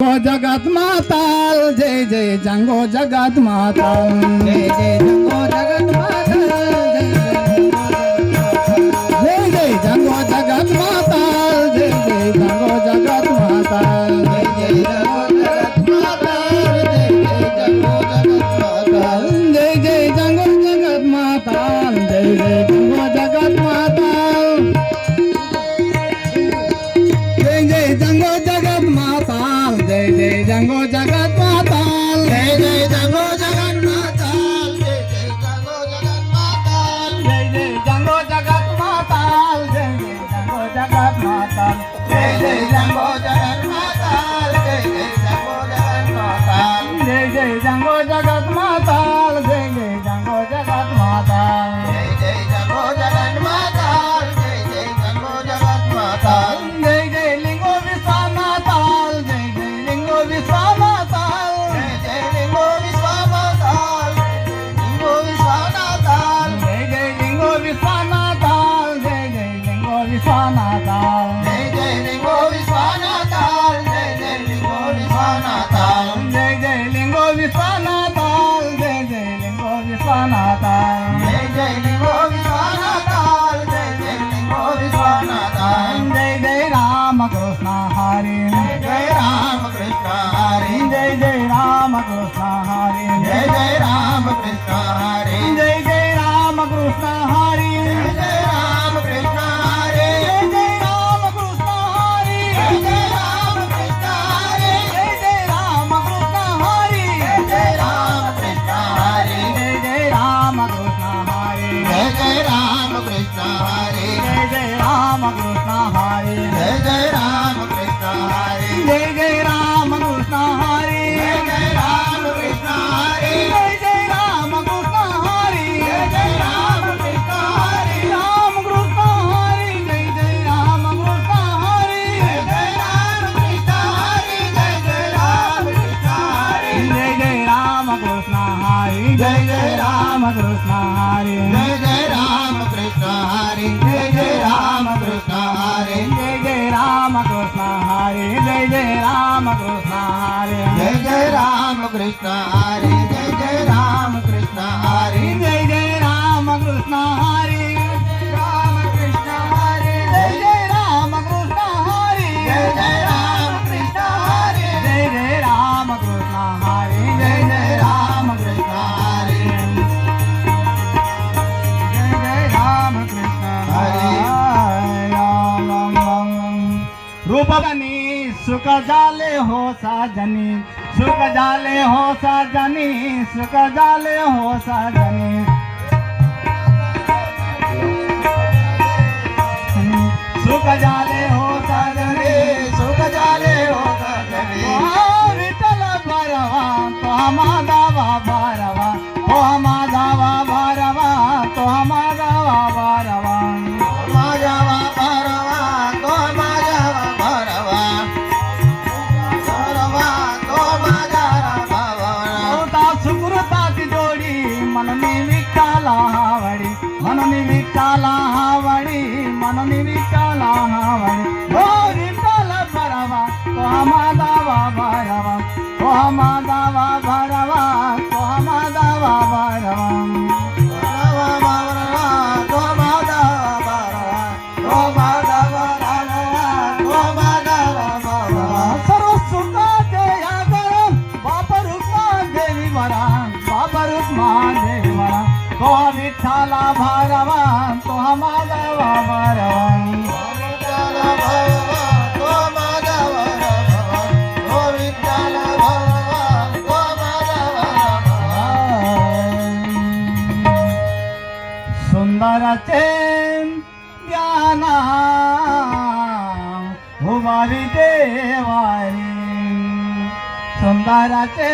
जगत माताल जय जय जंगो जगत माताल जय जय जंगो जगत माताल जय जय जंगो जगत माताल जय जय जंगो जगत माताल जय जय जंगो जगत माताल जय जय जंगो जगत माताल जय जय जंगो जगत माताल जय जय जंगो जगत माताल जय जय जंगो जगत माताल जय जय जंगो जगत माताल जय जय जंगो जगत माताल जय जय जंगो जगत माताल जय जय जंगो जगत माताल जय जय जंगो जगत माताल जय जय जंगो जगत माताल जय जय जंगो जगत माताल जय जय लिंगो विश्वनाथाल जय जय लिंगो विश्वनाथाल जय जय लिंगो विश्वनाथाल लिंगो विश्वनाथाल जय जय लिंगो विश्वनाथाल जय जय लिंगो विश्वनाथाल जय जय लिंगो विश्वनाथाल जय जय लिंगो विश्वनाथाल जय जय लिंगो विश्वनाथाल जय जय लिंगो विश्वनाथाल जय जय लिंगो विश्वनाथाल जय जय लिंगो विश्वनाथाल जय जय राम कृष्ण हरि जय राम कृष्ण हरि जय जय राम कृष्ण हरि जय जय राम कृष्ण हरि जय जय राम कृष्ण हरि जय जय राम कृष्ण हरि जय जय राम कृष्ण हरि जय जय राम कृष्ण हरि जय जय राम कृष्ण हरि जय जय राम कृष्ण हरि जय जय राम कृष्ण हरि जय जय राम कृष्ण हरि जय जय राम कृष्ण हरि जय जय राम कृष्ण हरि जय जय राम कृष्ण हरि जय जय राम कृष्ण हरि जय जय राम कृष्ण हरि जय जय राम कृष्ण हरि राम कृष्ण हरि जय जय राम कृष्ण हरि जय जय राम कृष्ण हरि जय जय राम कृष्ण हरि जय जय राम कृष्ण हरि जय जय राम कृष्ण हरि जय जय राम कृष्ण हरि जय जय राम कृष्ण हरि जय जय राम कृष्ण हरि जय जय राम कृष्ण हरि जय जय राम कृष्ण हरि जय जय राम कृष्ण हरि जय जय राम कृष्ण हरि राम कृष्ण हरि जय जय राम कृष्ण हरि जय जय राम कृष्ण हरि जय जय राम कृष्ण हरि जय जय राम कृष्ण हरि जय जय राम कृष्ण हरि रूपनी सुख जाले हो साजनी सुख जाले हो साजनी सुख जाले हो साजनी सुख जाले हो साजनी सुख जाले हो साजनी विठ्ठल भरवा तो हमारा भरवा तो हमारा भरवा तो हमारा भरवा मननी विठ्ठला हावडी मननी विठ्ठला हावडी मननी विठ्ठला हावडी हो विठ्ठल भरवा तो हमारा भरवा तो हमारा भरवा तो हमारा भरवा सर्व सुखाचे यागर बाप रुक्मा देवी वरा बाप रुक्मा देवी वरा तो विठ्ठला भरवा तो हमारा भरवा सुंदरचे ज्ञाना उभारी देवारी सुंदरचे